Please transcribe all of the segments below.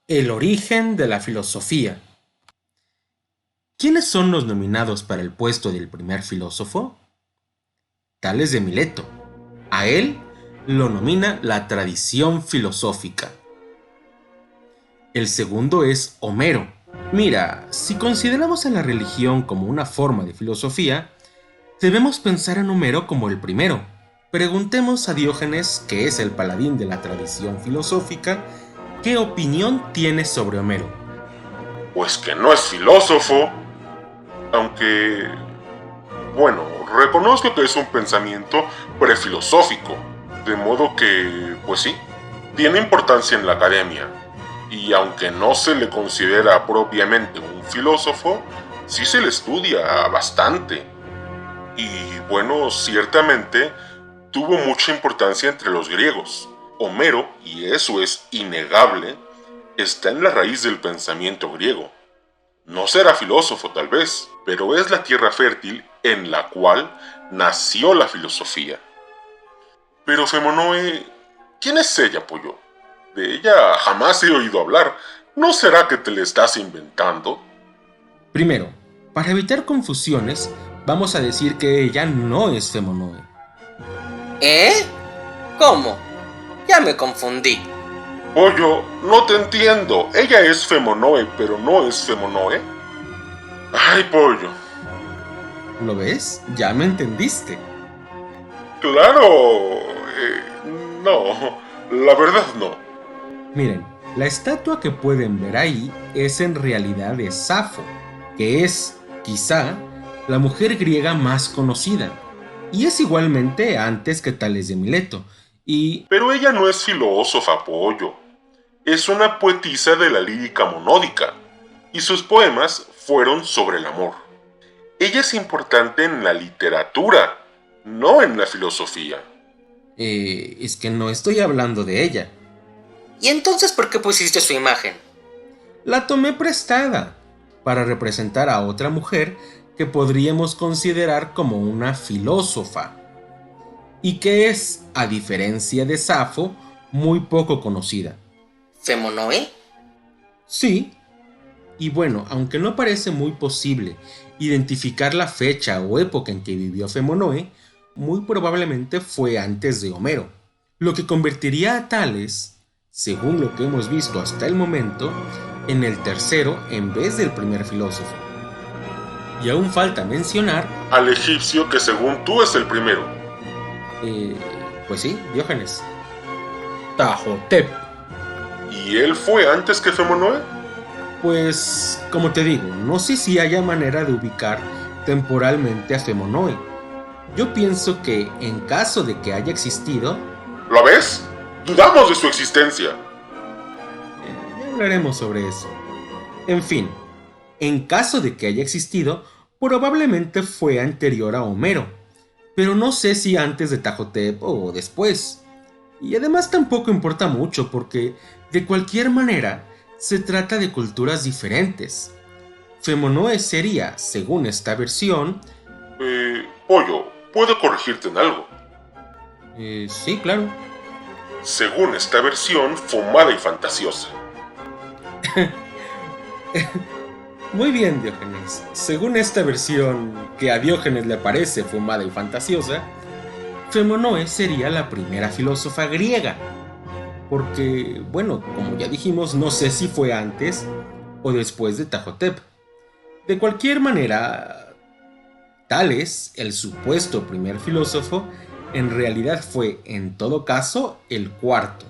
El origen de la filosofía. ¿Quiénes son los nominados para el puesto del primer filósofo? Tales de Mileto. A él lo nomina la tradición filosófica. El segundo es Homero. Mira, si consideramos a la religión como una forma de filosofía, debemos pensar en Homero como el primero. Preguntemos a Diógenes, que es el paladín de la tradición filosófica, ¿qué opinión tiene sobre Homero? Pues que no es filósofo, aunque, bueno, reconozco que es un pensamiento prefilosófico, de modo que, pues sí, tiene importancia en la academia, y aunque no se le considera propiamente un filósofo, sí se le estudia bastante. Y bueno, ciertamente tuvo mucha importancia entre los griegos. Homero, y eso es innegable, está en la raíz del pensamiento griego. No será filósofo tal vez, pero es la tierra fértil en la cual nació la filosofía. Pero Femonoe, ¿quién es ella, pollo? De ella jamás he oído hablar. ¿No será que te la estás inventando? Primero, para evitar confusiones, vamos a decir que ella no es Femonoe. ¿Eh? ¿Cómo? Ya me confundí. Pollo, no te entiendo. Ella es Femonoe, pero no es Femonoe. Ay, pollo. ¿Lo ves? Ya me entendiste. Claro. No, la verdad no. Miren, la estatua que pueden ver ahí es en realidad de Safo, que es, quizá, la mujer griega más conocida, y es igualmente antes que Tales de Mileto, y Pero ella no es filósofa, pollo. Es una poetisa de la lírica monódica, y sus poemas fueron sobre el amor. Ella es importante en la literatura, no en la filosofía. es que no estoy hablando de ella. ¿Y entonces por qué pusiste su imagen? La tomé prestada para representar a otra mujer que podríamos considerar como una filósofa, y que es, a diferencia de Safo, muy poco conocida. ¿Femonoe? Sí, y bueno, aunque no parece muy posible identificar la fecha o época en que vivió Femonoe, muy probablemente fue antes de Homero, lo que convertiría a Tales, según lo que hemos visto hasta el momento, en el tercero en vez del primer filósofo. Y aún falta mencionar, Al egipcio que según tú es el primero. eh, pues sí, Diógenes. Tahotep. ¿Y él fue antes que Femonoe? Pues, como te digo, no sé si haya manera de ubicar temporalmente a Femonoe. Yo pienso que, en caso de que haya existido, ¿Lo ves? Dudamos de su existencia. ya hablaremos sobre eso. En fin, en caso de que haya existido, probablemente fue anterior a Homero, pero no sé si antes de Tahotep o después. Y además tampoco importa mucho porque, de cualquier manera, se trata de culturas diferentes. Femonoe sería, según esta versión, Pollo, ¿puedo corregirte en algo? sí, claro. Según esta versión, fumada y fantasiosa. Muy bien, Diógenes. Según esta versión, que a Diógenes le parece fumada y fantasiosa, Femonoe sería la primera filósofa griega. Porque, bueno, como ya dijimos, no sé si fue antes o después de Tahotep. De cualquier manera, Tales, el supuesto primer filósofo, en realidad fue, en todo caso, el cuarto.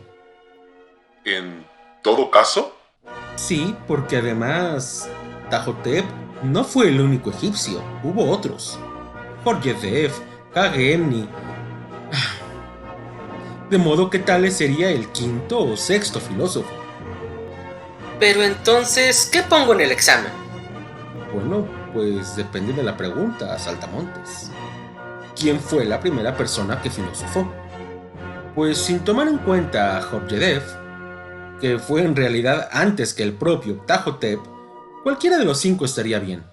En todo caso, Sí, porque además Tahotep no fue el único egipcio, hubo otros. Jorgedef, Kagemni. De modo que Tales sería el quinto o sexto filósofo. Pero entonces, ¿qué pongo en el examen? Bueno, pues depende de la pregunta, Saltamontes. ¿Quién fue la primera persona que filosofó? Pues sin tomar en cuenta a Jorgedef, que fue en realidad antes que el propio Tahotep, cualquiera de los cinco estaría bien.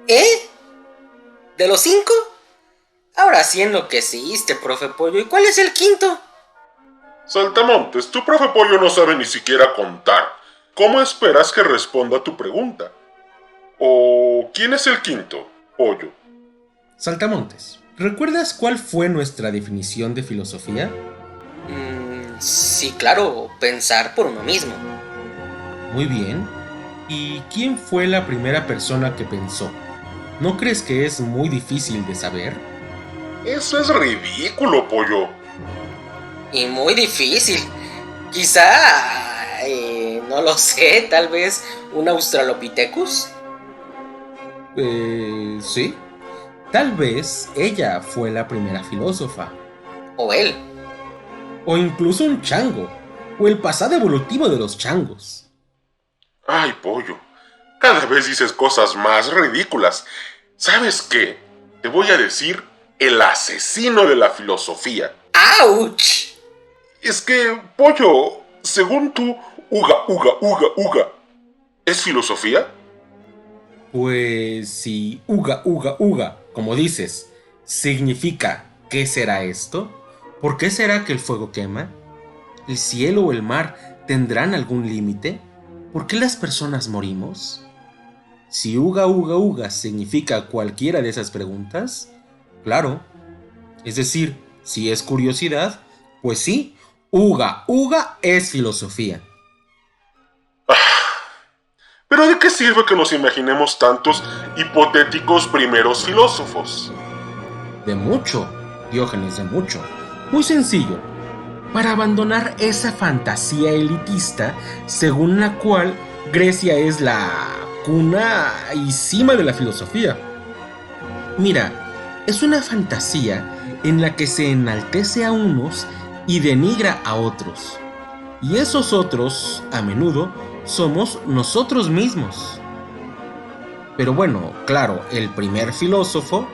¿Eh? ¿De los 5? Ahora sí enloqueciste, profe Pollo. ¿Y cuál es el quinto? Saltamontes, tu profe Pollo no sabe ni siquiera contar. ¿cómo esperas que responda tu pregunta? ¿O quién es el quinto, Pollo? Saltamontes, ¿recuerdas cuál fue nuestra definición de filosofía? Sí, claro, pensar por uno mismo. Muy bien. ¿Y quién fue la primera persona que pensó? ¿No crees que es muy difícil de saber? Eso es ridículo, Pollo. Y muy difícil. Quizá, no lo sé, tal vez un Australopithecus. Sí. Tal vez ella fue la primera filósofa. O él. O incluso un chango. O el pasado evolutivo de los changos. Ay, Pollo, cada vez dices cosas más ridículas. ¿Sabes qué? Te voy a decir el asesino de la filosofía. ¡Auch! Es que, Pollo, según tú, uga, ¿es filosofía? Pues si uga, como dices, significa ¿qué será esto? ¿Por qué será que el fuego quema? ¿El cielo o el mar tendrán algún límite? ¿Por qué las personas morimos? Si uga significa cualquiera de esas preguntas, claro. Es decir, si es curiosidad, pues sí, uga es filosofía. ¿Pero de qué sirve que nos imaginemos tantos hipotéticos primeros filósofos? De mucho, Diógenes, de mucho. Muy sencillo. Para abandonar esa fantasía elitista según la cual Grecia es la cuna y cima de la filosofía. Mira, es una fantasía en la que se enaltece a unos y denigra a otros. Y esos otros, a menudo, somos nosotros mismos. Pero bueno, claro, el primer filósofo,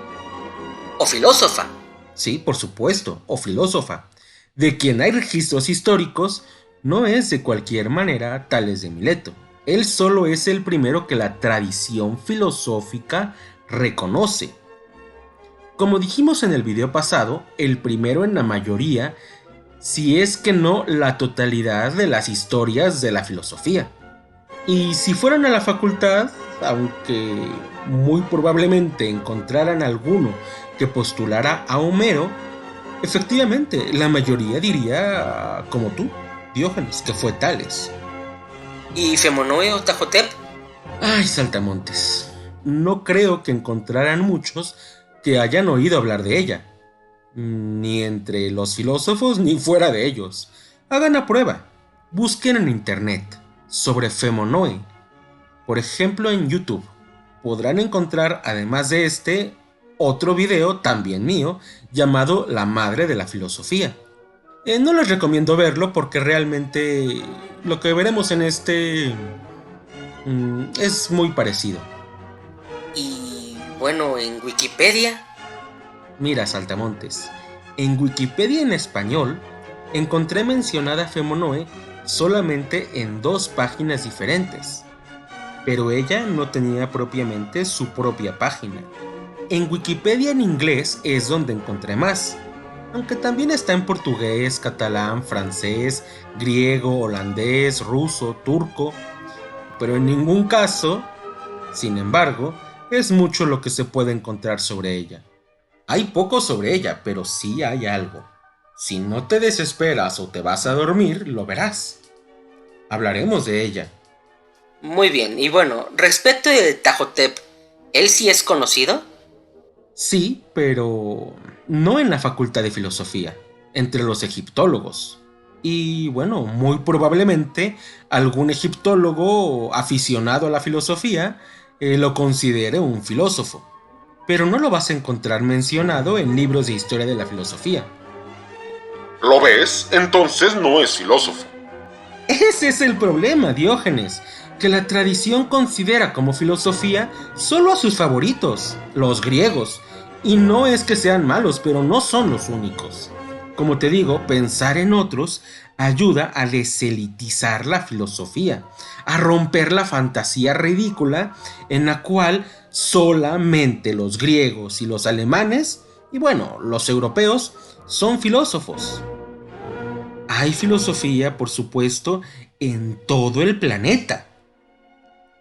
O filósofa. sí, por supuesto, o filósofa, de quien hay registros históricos, no es de cualquier manera Tales de Mileto. Él solo es el primero que la tradición filosófica reconoce. Como dijimos en el video pasado, el primero en la mayoría, si es que no la totalidad de las historias de la filosofía. Y si fueran a la facultad, aunque muy probablemente encontraran alguno que postulara a Homero, efectivamente, la mayoría diría, como tú, Diógenes, que fue Tales. ¿Y Femonoe o Tajotep? Ay, saltamontes. No creo que encontraran muchos que hayan oído hablar de ella. Ni entre los filósofos ni fuera de ellos. Hagan la prueba. Busquen en internet sobre Femonoe. Por ejemplo, en YouTube. Podrán encontrar, además de este, otro video también mío llamado La Madre de la Filosofía. No les recomiendo verlo porque realmente lo que veremos en este es muy parecido. Y bueno, en Wikipedia. Mira, saltamontes, en Wikipedia en español encontré mencionada Femonoe solamente en 2 páginas diferentes, pero ella no tenía propiamente su propia página. En Wikipedia en inglés es donde encontré más, aunque también está en portugués, catalán, francés, griego, holandés, ruso, turco, pero en ningún caso, sin embargo, es mucho lo que se puede encontrar sobre ella. Hay poco sobre ella, pero sí hay algo. Si no te desesperas o te vas a dormir, lo verás. Hablaremos de ella. Muy bien, y bueno, respecto de Tajotep, ¿él sí es conocido? Sí, pero no en la Facultad de Filosofía, entre los egiptólogos. Y bueno, muy probablemente algún egiptólogo aficionado a la filosofía lo considere un filósofo. Pero no lo vas a encontrar mencionado en libros de historia de la filosofía. ¿Lo ves? Entonces no es filósofo. Ese es el problema, Diógenes, que la tradición considera como filosofía solo a sus favoritos, los griegos, y no es que sean malos, pero no son los únicos. Como te digo, pensar en otros ayuda a deselitizar la filosofía, a romper la fantasía ridícula en la cual solamente los griegos y los alemanes, y bueno, los europeos, son filósofos. Hay filosofía, por supuesto, en todo el planeta.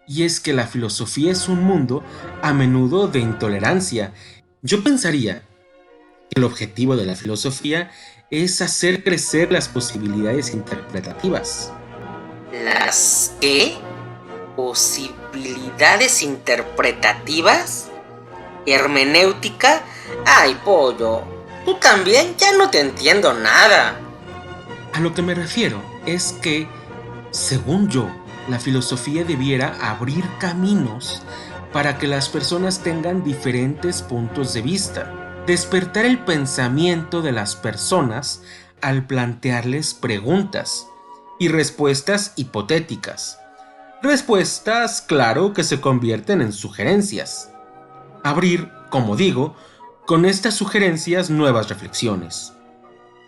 Y es que la filosofía es un mundo a menudo de intolerancia. Yo pensaría que el objetivo de la filosofía es hacer crecer las posibilidades interpretativas. ¿Las qué? ¿Posibilidades interpretativas? ¿Hermenéutica? Ay, pollo, tú también ya no te entiendo nada. A lo que me refiero es que, según yo, la filosofía debiera abrir caminos para que las personas tengan diferentes puntos de vista, despertar el pensamiento de las personas al plantearles preguntas y respuestas hipotéticas. Respuestas, claro, que se convierten en sugerencias. Abrir, como digo, con estas sugerencias nuevas reflexiones.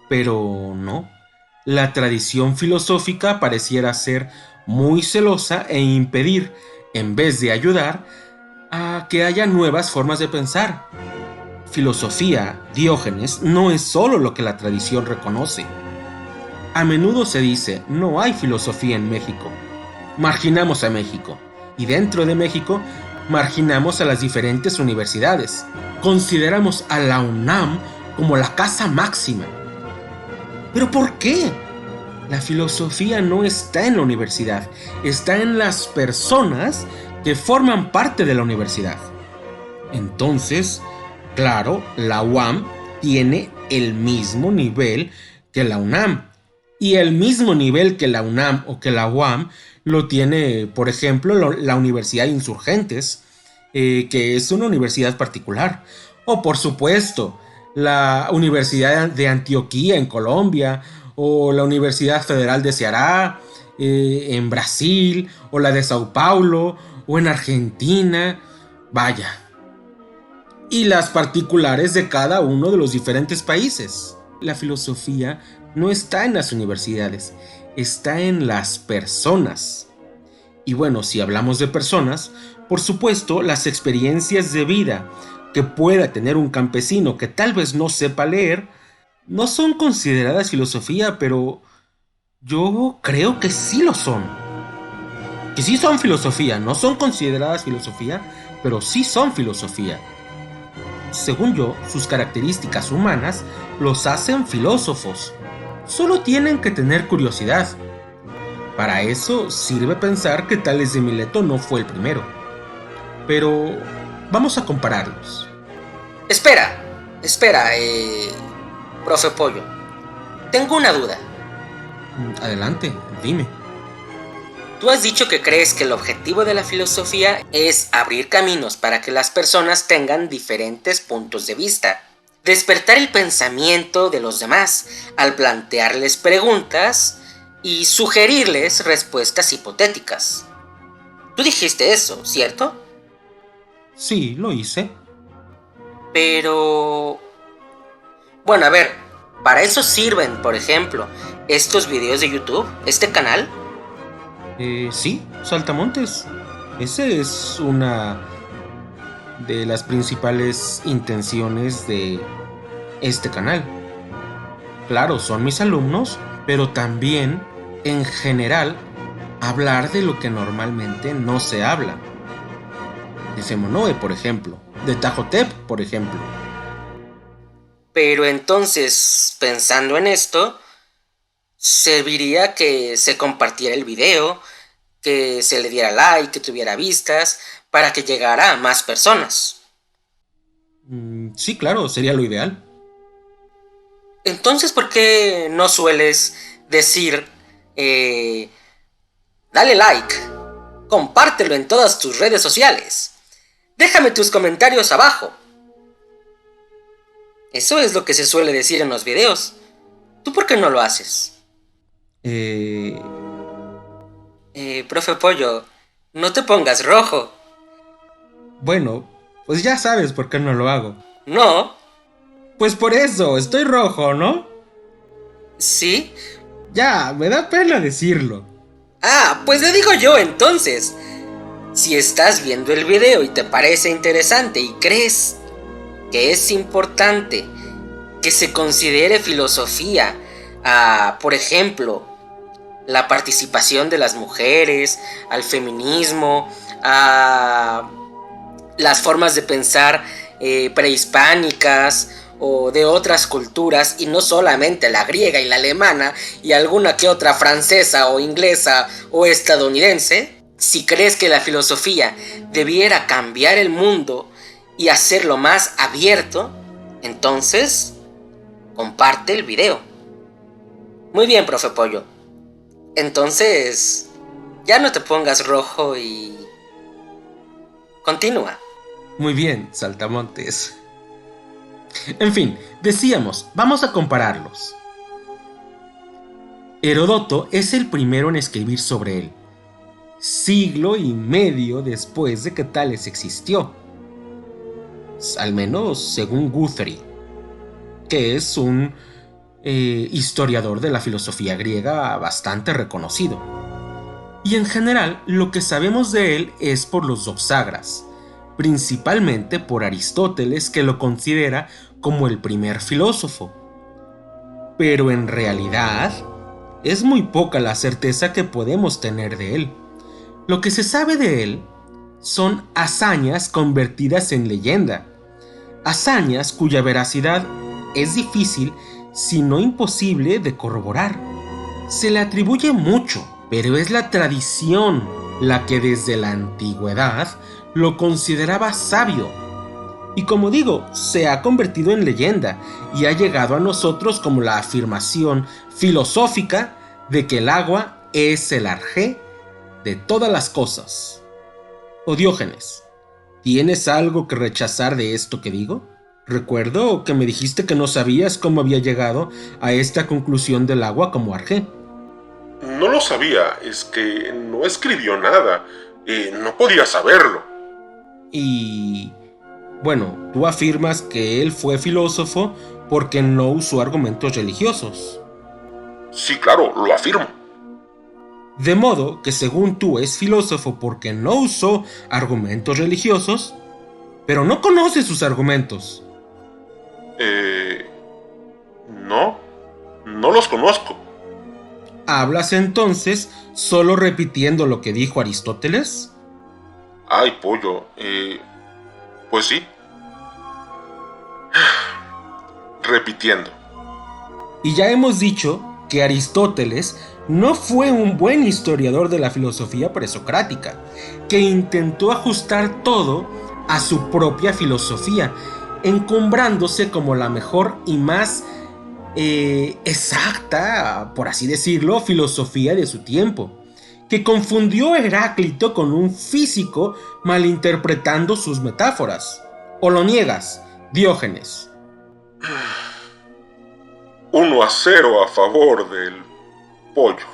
Pero no, la tradición filosófica pareciera ser muy celosa e impedir, en vez de ayudar, a que haya nuevas formas de pensar. Filosofía, Diógenes, no es solo lo que la tradición reconoce. A menudo se dice, no hay filosofía en México. Marginamos a México. Y dentro de México, marginamos a las diferentes universidades. Consideramos a la UNAM como la casa máxima. ¿Pero por qué? La filosofía no está en la universidad, está en las personas que forman parte de la universidad. Entonces, claro, la UAM tiene el mismo nivel que la UNAM. Y el mismo nivel que la UNAM o que la UAM lo tiene, por ejemplo, la Universidad de Insurgentes, que es una universidad particular. O, por supuesto, la Universidad de Antioquia en Colombia, o la Universidad Federal de Ceará en Brasil, o la de Sao Paulo, o en Argentina. Vaya. Y las particulares de cada uno de los diferentes países. La filosofía no está en las universidades, está en las personas. Y bueno, si hablamos de personas, por supuesto, las experiencias de vida que pueda tener un campesino que tal vez no sepa leer, no son consideradas filosofía, pero yo creo que sí lo son. Que sí son filosofía, no son consideradas filosofía, pero sí son filosofía. Según yo, sus características humanas los hacen filósofos. Solo tienen que tener curiosidad. Para eso sirve pensar que Tales de Mileto no fue el primero. Pero vamos a compararlos. Espera, profe Pollo. Tengo una duda. Adelante, dime. Tú has dicho que crees que el objetivo de la filosofía es abrir caminos para que las personas tengan diferentes puntos de vista, despertar el pensamiento de los demás al plantearles preguntas y sugerirles respuestas hipotéticas. Tú dijiste eso, ¿cierto? Sí, lo hice. Pero... Bueno, a ver, para eso sirven, por ejemplo, estos videos de YouTube, este canal. Sí, Saltamontes. Esa es una de las principales intenciones de este canal. Claro, son mis alumnos, pero también, en general, hablar de lo que normalmente no se habla. De Femonoe, por ejemplo. De Tajotep, por ejemplo. Pero entonces, pensando en esto, serviría que se compartiera el video, que se le diera like, que tuviera vistas, para que llegara a más personas. Sí, claro, sería lo ideal. Entonces, ¿por qué no sueles decir, dale like, compártelo en todas tus redes sociales, déjame tus comentarios abajo? Eso es lo que se suele decir en los videos. ¿Tú por qué no lo haces? Profe Pollo, no te pongas rojo. Bueno, pues ya sabes por qué no lo hago. No. Pues por eso, estoy rojo, ¿no? ¿Sí? Ya, me da pena decirlo. Ah, pues le digo yo entonces. Si estás viendo el video y te parece interesante y crees que es importante que se considere filosofía, por ejemplo, la participación de las mujeres, al feminismo, a las formas de pensar prehispánicas o de otras culturas, y no solamente la griega y la alemana y alguna que otra francesa o inglesa o estadounidense. Si crees que la filosofía debiera cambiar el mundo y hacerlo más abierto, entonces comparte el video. Muy bien, profe Pollo. Entonces, ya no te pongas rojo y continúa. Muy bien, Saltamontes. En fin, decíamos, vamos a compararlos. Heródoto es el primero en escribir sobre él, siglo y medio después de que Tales existió. Al menos según Guthrie, que es un historiador de la filosofía griega bastante reconocido. Y en general, lo que sabemos de él es por los doxagras, principalmente por Aristóteles, que lo considera como el primer filósofo. Pero en realidad, es muy poca la certeza que podemos tener de él. Lo que se sabe de él son hazañas convertidas en leyenda, hazañas cuya veracidad es difícil, si no imposible, de corroborar. Se le atribuye mucho, pero es la tradición la que desde la antigüedad lo consideraba sabio. Y como digo, se ha convertido en leyenda y ha llegado a nosotros como la afirmación filosófica de que el agua es el arjé de todas las cosas. O Diógenes, ¿tienes algo que rechazar de esto que digo? Recuerdo que me dijiste que no sabías cómo había llegado a esta conclusión del agua como arjé. No lo sabía, es que no escribió nada, no podía saberlo. Y bueno, tú afirmas que él fue filósofo porque no usó argumentos religiosos. Sí, claro, lo afirmo. De modo que según tú es filósofo porque no usó argumentos religiosos, pero no conoce sus argumentos. No los conozco. ¿Hablas entonces solo repitiendo lo que dijo Aristóteles? Ay, pollo, pues sí. Repitiendo. Y ya hemos dicho que Aristóteles no fue un buen historiador de la filosofía presocrática, que intentó ajustar todo a su propia filosofía, encumbrándose como la mejor y más exacta, por así decirlo, filosofía de su tiempo, que confundió a Heráclito con un físico malinterpretando sus metáforas. ¿O lo niegas, Diógenes? 1-0 a favor del pollo.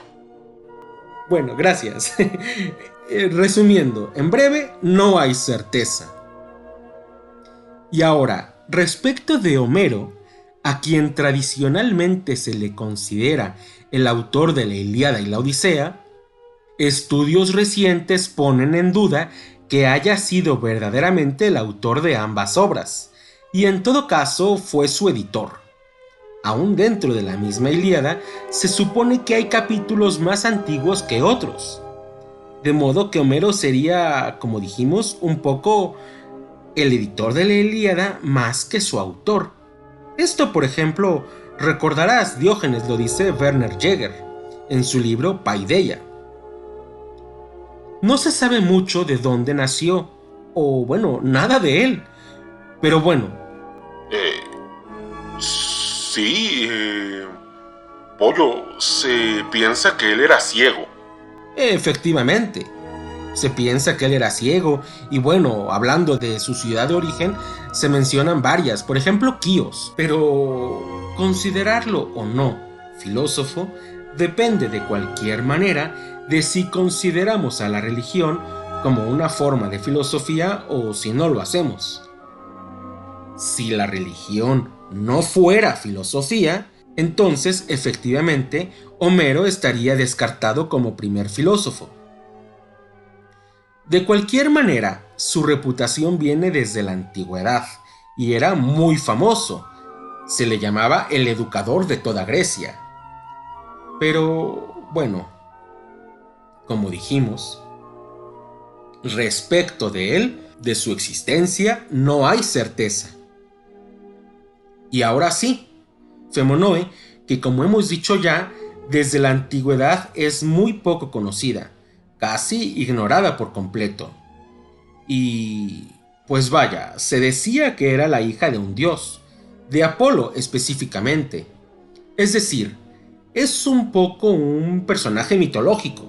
Bueno, gracias. Resumiendo, en breve, no hay certeza. Y ahora, respecto de Homero, a quien tradicionalmente se le considera el autor de la Ilíada y la Odisea, estudios recientes ponen en duda que haya sido verdaderamente el autor de ambas obras, y en todo caso fue su editor. Aún dentro de la misma Ilíada, se supone que hay capítulos más antiguos que otros, de modo que Homero sería, como dijimos, un poco el editor de la Ilíada más que su autor. Esto, por ejemplo, recordarás, Diógenes lo dice Werner Jäger en su libro Paideia. No se sabe mucho de dónde nació, o bueno, nada de él, pero bueno. Sí, pollo, se piensa que él era ciego. Efectivamente, se piensa que él era ciego, y bueno, hablando de su ciudad de origen, se mencionan varias, por ejemplo Quíos, pero considerarlo o no filósofo depende de cualquier manera de si consideramos a la religión como una forma de filosofía o si no lo hacemos. Si la religión no fuera filosofía, entonces efectivamente Homero estaría descartado como primer filósofo. De cualquier manera, su reputación viene desde la antigüedad y era muy famoso. Se le llamaba el educador de toda Grecia. Pero, bueno, Como dijimos, respecto de él, de su existencia, no hay certeza. Y ahora sí, Femonoe, que como hemos dicho ya, desde la antigüedad es muy poco conocida, casi ignorada por completo. Y pues vaya, se decía que era la hija de un dios, de Apolo específicamente. Es decir, es un poco un personaje mitológico.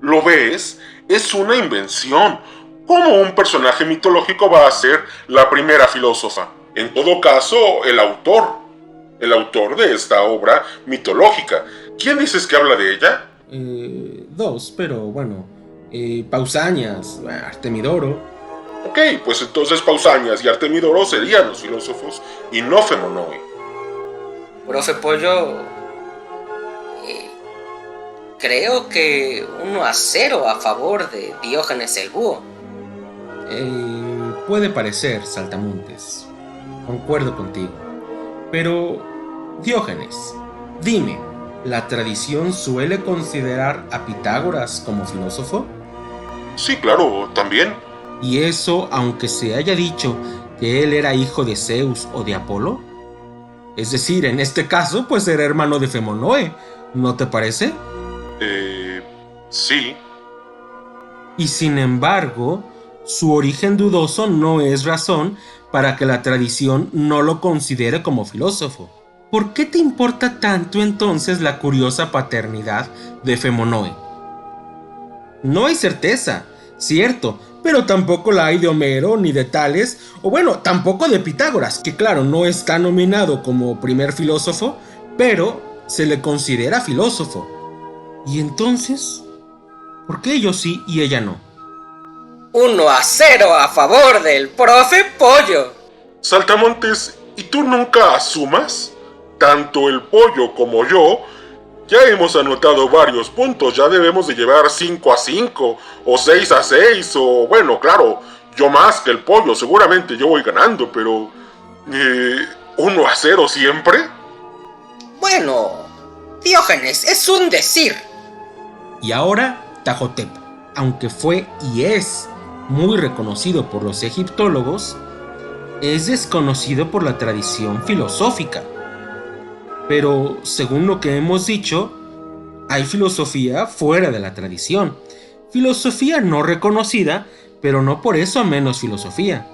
¿Lo ves? Es una invención. ¿Cómo un personaje mitológico va a ser la primera filósofa? En todo caso, el autor de esta obra mitológica. ¿Quién dices que habla de ella? Dos, pero bueno, Pausanias, Artemidoro. Ok, pues entonces Pausanias y Artemidoro serían los filósofos y no Femonoe. Profe Pollo, creo que 1-0 a favor de Diógenes el Búho. Puede parecer, Saltamontes. Concuerdo contigo. Pero, Diógenes, dime, ¿la tradición suele considerar a Pitágoras como filósofo? Sí, claro, también. ¿Y eso aunque se haya dicho que él era hijo de Zeus o de Apolo? Es decir, en este caso, pues era hermano de Femonoe, ¿no te parece? Sí. Y sin embargo, su origen dudoso no es razón para que la tradición no lo considere como filósofo. ¿Por qué te importa tanto entonces la curiosa paternidad de Femonoe? No hay certeza, cierto, pero tampoco la hay de Homero ni de Tales, o bueno, tampoco de Pitágoras, que claro, no está nominado como primer filósofo, pero se le considera filósofo. ¿Y entonces? ¿Por qué ellos sí y ella no? 1-0 a favor del profe Pollo. Saltamontes, ¿y tú nunca asumas? Tanto el pollo como yo ya hemos anotado varios puntos, ya debemos de llevar 5-5 o 6-6 o bueno, claro, yo más que el pollo, seguramente yo voy ganando, pero 1-0 siempre. Bueno, Diógenes es un decir. Y ahora, Tajotep, aunque fue y es muy reconocido por los egiptólogos, es desconocido por la tradición filosófica. Pero, según lo que hemos dicho, hay filosofía fuera de la tradición. Filosofía no reconocida, pero no por eso menos filosofía.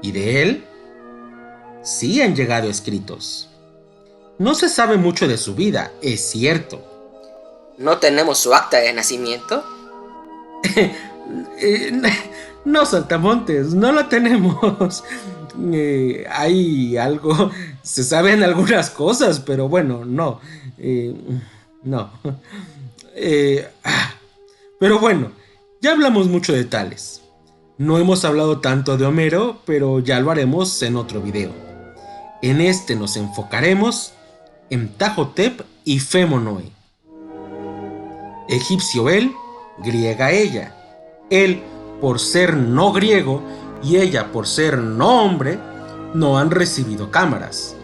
Y de él, sí han llegado escritos. No se sabe mucho de su vida, es cierto. ¿No tenemos su acta de nacimiento? No, Saltamontes, no lo tenemos. Hay algo, se saben algunas cosas, pero bueno, no. No. Pero bueno, ya hablamos mucho de Tales. No hemos hablado tanto de Homero, pero ya lo haremos en otro video. En este nos enfocaremos en Tajotep y Femonoe. Egipcio él, griega ella. Él, por ser no griego, y ella, por ser no hombre, no han recibido cámaras.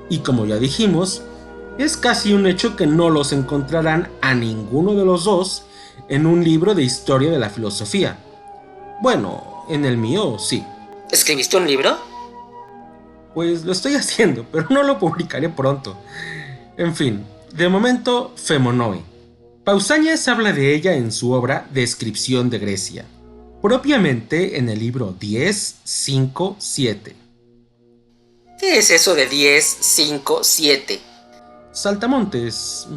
Y como ya dijimos, es casi un hecho que no los encontrarán a ninguno de los dos en un libro de historia de la filosofía. Bueno, en el mío sí. ¿Escribiste un libro? Pues lo estoy haciendo, pero no lo publicaré pronto. En fin, de momento, Femonoe. Pausanias habla de ella en su obra Descripción de Grecia, propiamente en el libro 10.5.7. ¿Qué es eso de 10-5-7? Saltamontes,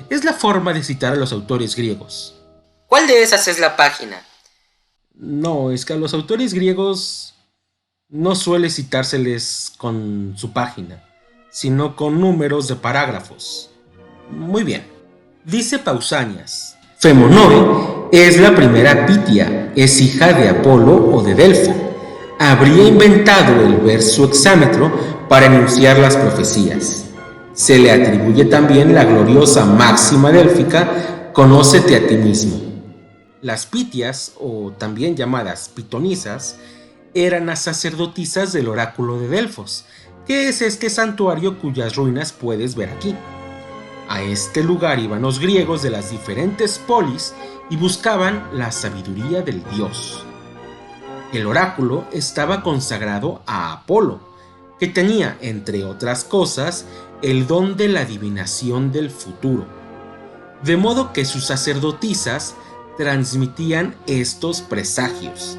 es la forma de citar a los autores griegos. ¿Cuál de esas es la página? No, es que a los autores griegos no suele citárseles con su página, sino con números de parágrafos. Muy bien. Dice Pausanias: Femonoe es la primera Pitia, es hija de Apolo o de Delfo. Habría inventado el verso hexámetro para enunciar las profecías. Se le atribuye también la gloriosa máxima délfica: conócete a ti mismo. Las Pitias, o también llamadas pitonisas, eran las sacerdotisas del oráculo de Delfos, que es este santuario cuyas ruinas puedes ver aquí. A este lugar iban los griegos de las diferentes polis y buscaban la sabiduría del dios. El oráculo estaba consagrado a Apolo, que tenía, entre otras cosas, el don de la adivinación del futuro, de modo que sus sacerdotisas transmitían estos presagios,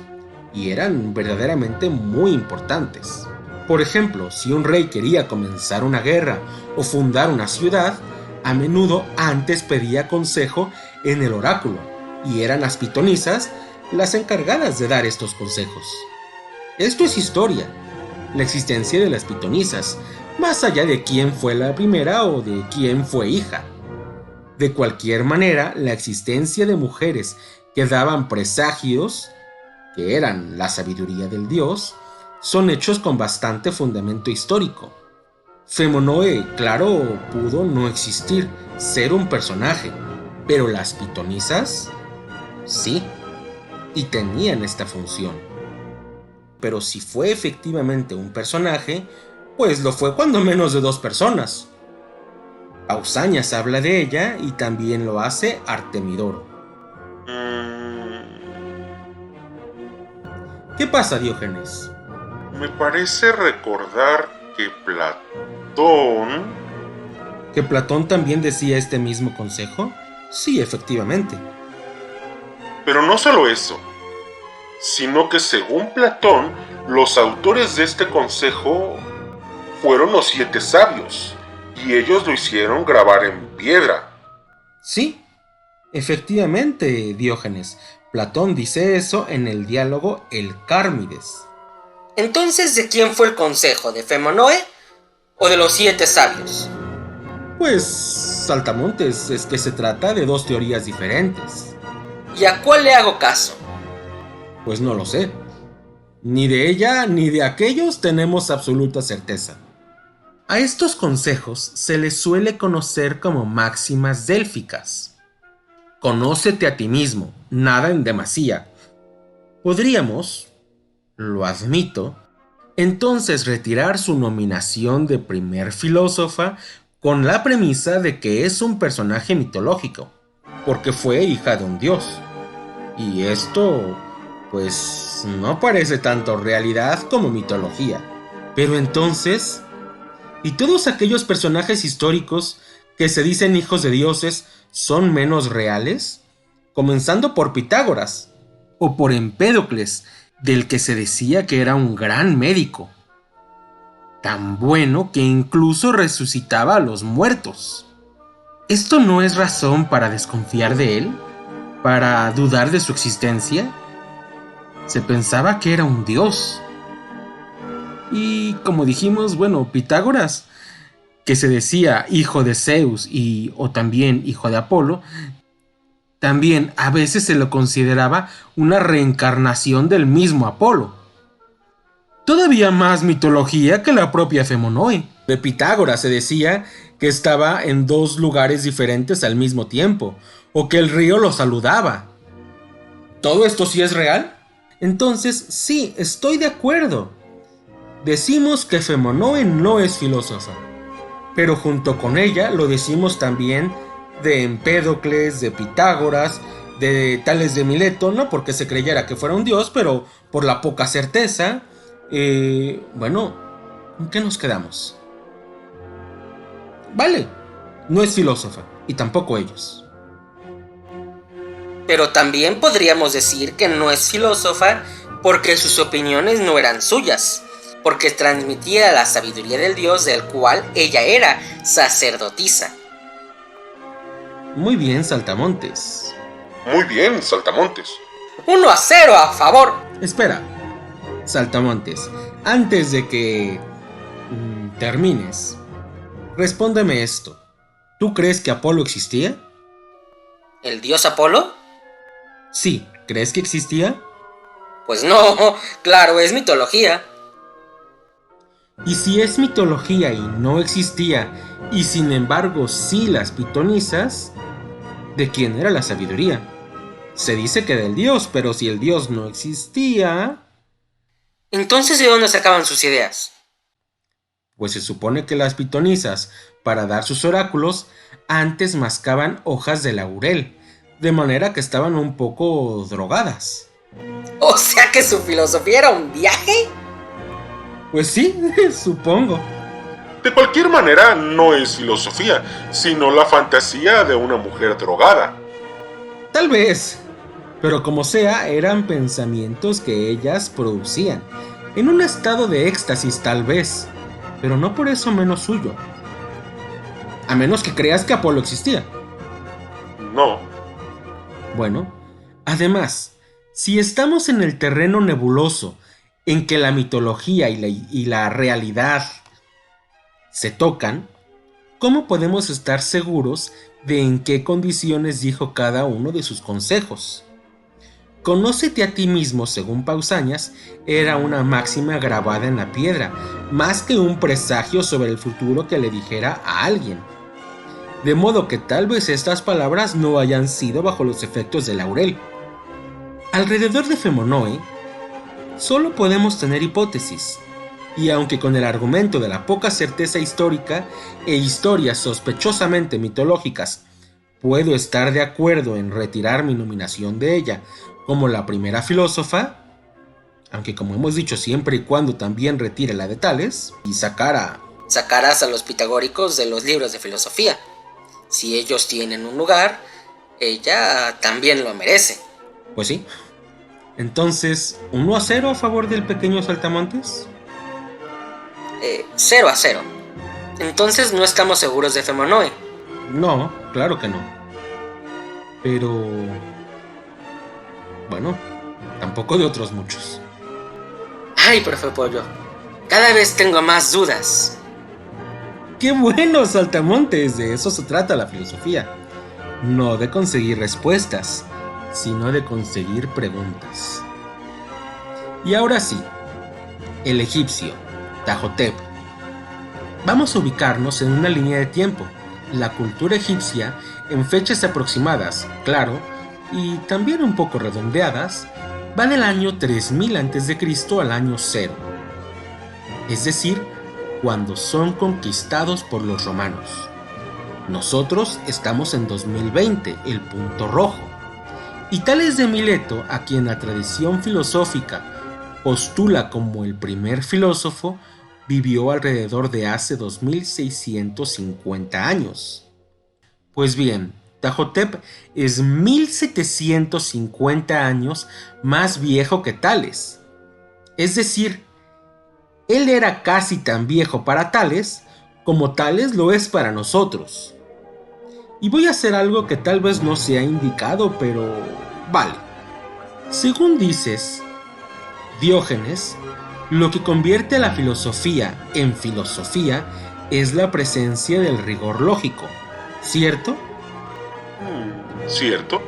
y eran verdaderamente muy importantes. Por ejemplo, si un rey quería comenzar una guerra o fundar una ciudad, a menudo antes pedía consejo en el oráculo, y eran las pitonisas las encargadas de dar estos consejos. Esto es historia, la existencia de las pitonisas, más allá de quién fue la primera o de quién fue hija. De cualquier manera, la existencia de mujeres que daban presagios, que eran la sabiduría del dios, son hechos con bastante fundamento histórico. Femonoe, claro, pudo no existir, ser un personaje, pero las pitonisas, sí, y tenían esta función. Pero si fue efectivamente un personaje, pues lo fue cuando menos de 2 personas. Pausanias habla de ella y también lo hace Artemidoro. ¿Qué pasa, Diógenes? Me parece recordar que Platón... ¿Que Platón también decía este mismo consejo? Sí, efectivamente. Pero no solo eso, sino que según Platón, los autores de este consejo fueron los 7 sabios, y ellos lo hicieron grabar en piedra. Sí, efectivamente, Diógenes. Platón dice eso en el diálogo El Cármides. Entonces, ¿de quién fue el consejo? ¿De Femonoe o de los 7 sabios? Pues, saltamontes, es que se trata de 2 teorías diferentes. ¿Y a cuál le hago caso? Pues no lo sé. Ni de ella ni de aquellos tenemos absoluta certeza. A estos consejos se les suele conocer como máximas délficas. Conócete a ti mismo, nada en demasía. Podríamos, lo admito, entonces retirar su nominación de primer filósofa con la premisa de que es un personaje mitológico, porque fue hija de un dios. Y esto, pues, no parece tanto realidad como mitología. Pero entonces, ¿y todos aquellos personajes históricos que se dicen hijos de dioses son menos reales? Comenzando por Pitágoras, o por Empédocles, del que se decía que era un gran médico, tan bueno que incluso resucitaba a los muertos. ¿Esto no es razón para desconfiar de él? ¿Para dudar de su existencia? Se pensaba que era un dios. Y como dijimos, bueno, Pitágoras, que se decía hijo de Zeus o también hijo de Apolo, también a veces se lo consideraba una reencarnación del mismo Apolo. Todavía más mitología que la propia Femonoe. De Pitágoras se decía que estaba en 2 lugares diferentes al mismo tiempo, o que el río lo saludaba. ¿Todo esto sí es real? Entonces, sí, estoy de acuerdo. Decimos que Femonoe no es filósofa, pero junto con ella lo decimos también de Empédocles, de Pitágoras, de Tales de Mileto, no porque se creyera que fuera un dios, pero por la poca certeza. Bueno, ¿en qué nos quedamos? Vale, no es filósofa, y tampoco ellos. Pero también podríamos decir que no es filósofa porque sus opiniones no eran suyas, porque transmitía la sabiduría del dios del cual ella era sacerdotisa. Muy bien, Saltamontes. Muy bien, Saltamontes. 1-0 a favor. Espera, Saltamontes, antes de que termines, respóndeme esto. ¿Tú crees que Apolo existía? ¿El dios Apolo? Sí, ¿crees que existía? Pues no, claro, es mitología. Y si es mitología y no existía, y sin embargo sí las pitonisas, ¿de quién era la sabiduría? Se dice que del dios, pero si el dios no existía... Entonces, ¿de dónde sacaban sus ideas? Pues se supone que las pitonisas, para dar sus oráculos, antes mascaban hojas de laurel, de manera que estaban un poco drogadas. O sea que su filosofía era un viaje. Pues sí, supongo. De cualquier manera, no es filosofía, sino la fantasía de una mujer drogada. Tal vez, pero como sea, eran pensamientos que ellas producían, en un estado de éxtasis tal vez, pero no por eso menos suyo. A menos que creas que Apolo existía. No. Bueno, además, si estamos en el terreno nebuloso, en que la mitología y la realidad se tocan, ¿cómo podemos estar seguros de en qué condiciones dijo cada uno de sus consejos? Conócete a ti mismo, según Pausanias, era una máxima grabada en la piedra, más que un presagio sobre el futuro que le dijera a alguien. De modo que tal vez estas palabras no hayan sido bajo los efectos del laurel. Alrededor de Femonoe, solo podemos tener hipótesis, y aunque con el argumento de la poca certeza histórica e historias sospechosamente mitológicas puedo estar de acuerdo en retirar mi nominación de ella como la primera filósofa, aunque como hemos dicho siempre y cuando también retire la de Tales y Sacarás a los pitagóricos de los libros de filosofía. Si ellos tienen un lugar, ella también lo merece. Pues sí. Entonces, 1-0 a favor del pequeño saltamontes. 0-0. Entonces no estamos seguros de Femonoe. No, claro que no. Pero... bueno, tampoco de otros muchos. Ay, profe Pollo, cada vez tengo más dudas. ¡Qué bueno, saltamontes! De eso se trata la filosofía. No de conseguir respuestas, sino de conseguir preguntas. Y ahora sí, el egipcio, Ptahotep. Vamos a ubicarnos en una línea de tiempo, la cultura egipcia, en fechas aproximadas, claro, y también un poco redondeadas, va del año 3000 a.C. al año 0. Es decir, cuando son conquistados por los romanos. Nosotros estamos en 2020, el punto rojo. Y Tales de Mileto, a quien la tradición filosófica postula como el primer filósofo, vivió alrededor de hace 2650 años. Pues bien, Ptahotep es 1750 años más viejo que Tales. Es decir, él era casi tan viejo para Tales como Tales lo es para nosotros. Y voy a hacer algo que tal vez no sea indicado, pero vale. Según dices, Diógenes, lo que convierte a la filosofía en filosofía es la presencia del rigor lógico, ¿cierto? ¿Cierto?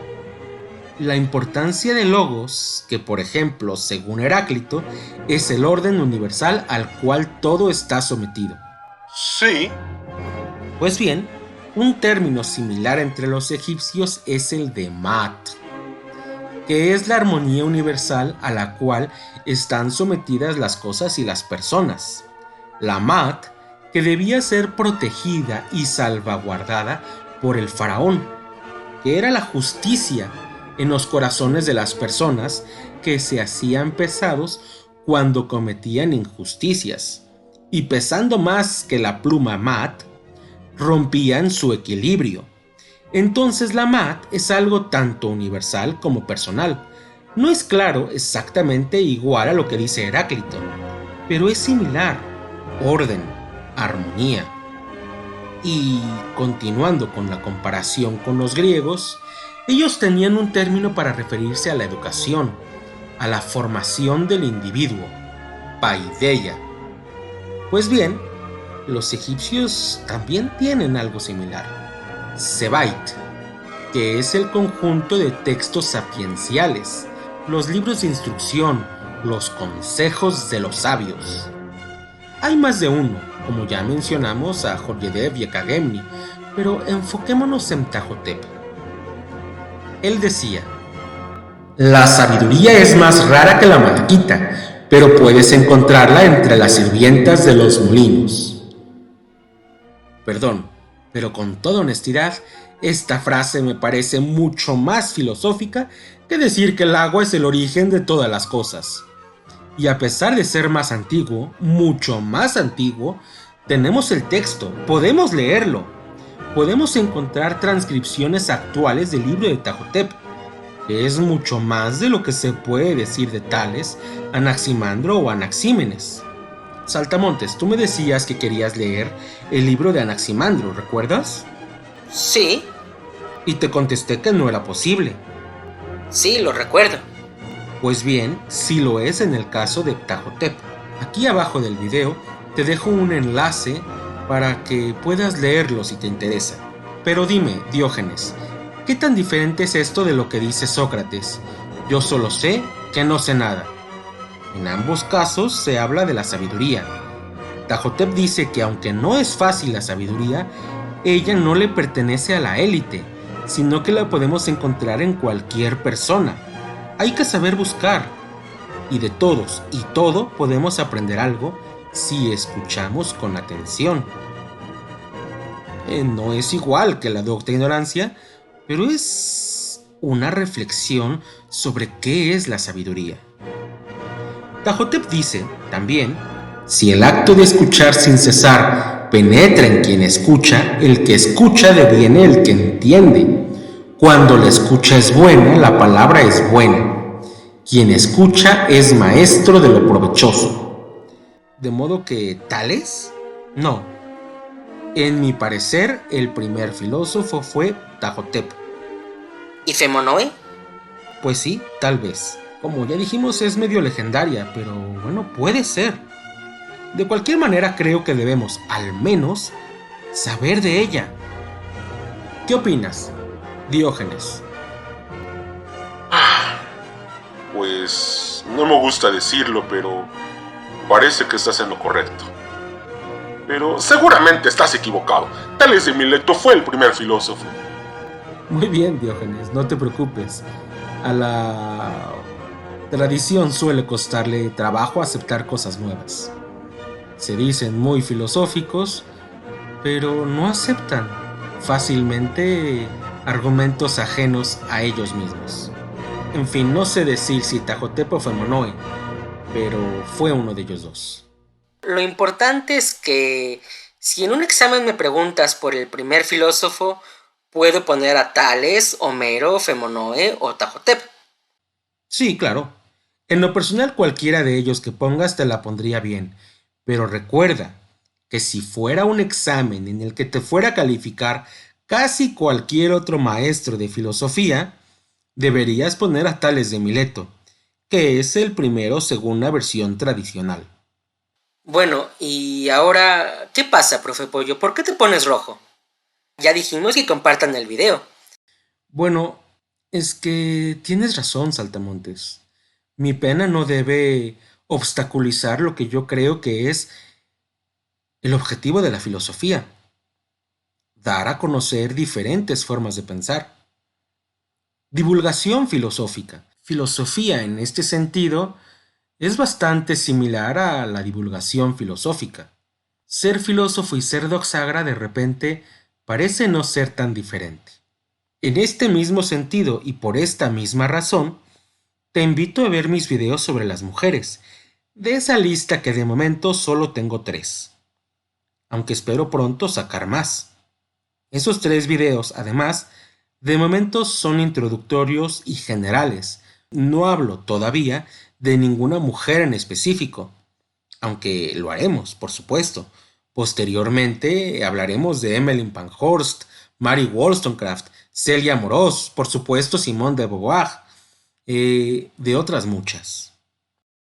La importancia de logos, que por ejemplo, según Heráclito, es el orden universal al cual todo está sometido. Sí. Pues bien, un término similar entre los egipcios es el de Maat, que es la armonía universal a la cual están sometidas las cosas y las personas. La Maat, que debía ser protegida y salvaguardada por el faraón, que era la justicia en los corazones de las personas que se hacían pesados cuando cometían injusticias, y pesando más que la pluma Maat, rompían su equilibrio. Entonces la Maat es algo tanto universal como personal. No es claro exactamente igual a lo que dice Heráclito, pero es similar: orden, armonía. Y continuando con la comparación con los griegos, ellos tenían un término para referirse a la educación, a la formación del individuo: paideia. Pues bien, los egipcios también tienen algo similar: Sebait, que es el conjunto de textos sapienciales, los libros de instrucción, los consejos de los sabios. Hay más de uno, como ya mencionamos a Joryedev y a Kagemni, pero enfoquémonos en Ptahotep. Él decía: la sabiduría es más rara que la malaquita, pero puedes encontrarla entre las sirvientas de los molinos. Perdón, pero con toda honestidad, Esta frase me parece mucho más filosófica que decir que el agua es el origen de todas las cosas. Y a pesar de ser más antiguo, mucho más antiguo, tenemos el texto, podemos leerlo. Podemos encontrar transcripciones actuales del libro de Tajotep, que es mucho más de lo que se puede decir de Tales, Anaximandro o Anaxímenes. Saltamontes, tú me decías que querías leer el libro de Anaximandro, ¿recuerdas? Sí, Y te contesté que no era posible. sí, lo recuerdo. Pues bien, sí lo es en el caso de Ptahotep. Aquí abajo del video te dejo un enlace para que puedas leerlo si te interesa. Pero dime, Diógenes, ¿qué tan diferente es esto de lo que dice Sócrates? Yo solo sé que no sé nada. En ambos casos se habla de la sabiduría. Ptahotep dice que aunque no es fácil la sabiduría, ella no le pertenece a la élite, sino que la podemos encontrar en cualquier persona. Hay que saber buscar. Y de todos y todo podemos aprender algo si escuchamos con atención. No es igual que la docta ignorancia, pero es una reflexión sobre qué es la sabiduría. Ptahotep dice, también, si el acto de escuchar sin cesar penetra en quien escucha, el que escucha deviene el que entiende. Cuando la escucha es buena, la palabra es buena. Quien escucha es maestro de lo provechoso. ¿De modo que Tales? No. En mi parecer, el primer filósofo fue Ptahotep. ¿Y Femonoe? Pues sí, tal vez. Como ya dijimos, es medio legendaria, pero bueno, puede ser. De cualquier manera, creo que debemos, al menos, saber de ella. ¿Qué opinas, Diógenes? Pues no me gusta decirlo, pero parece que estás en lo correcto. Pero seguramente estás equivocado. Tales de Mileto fue el primer filósofo. Muy bien, Diógenes, no te preocupes. A la tradición suele costarle trabajo aceptar cosas nuevas. Se dicen muy filosóficos, pero no aceptan fácilmente argumentos ajenos a ellos mismos. En fin, no sé decir si Ptahotep o Femonoe, pero fue uno de ellos dos. Lo importante es que si en un examen me preguntas por el primer filósofo, puedo poner a Tales, Homero, Femonoe o Ptahotep. Sí, claro. En lo personal, cualquiera de ellos que pongas te la pondría bien, pero recuerda que si fuera un examen en el que te fuera a calificar casi cualquier otro maestro de filosofía, deberías poner a Tales de Mileto, que es el primero según la versión tradicional. Bueno, y ahora, ¿qué pasa, profe Pollo? ¿Por qué te pones rojo? Ya dijimos que compartan el video. Bueno, es que tienes razón, Saltamontes. Mi pena no debe obstaculizar lo que yo creo que es el objetivo de la filosofía: dar a conocer diferentes formas de pensar. Divulgación filosófica. Filosofía, en este sentido, es bastante similar a la divulgación filosófica. Ser filósofo y ser doxagra de repente parece no ser tan diferente. En este mismo sentido y por esta misma razón, te invito a ver mis videos sobre las mujeres, de esa lista que de momento solo tengo 3, aunque espero pronto sacar más. Esos 3 videos, además, de momento son introductorios y generales. No hablo todavía de ninguna mujer en específico, aunque lo haremos, por supuesto. Posteriormente hablaremos de Emmeline Pankhurst, Mary Wollstonecraft, Celia Amorós, por supuesto Simone de Beauvoir, de otras muchas.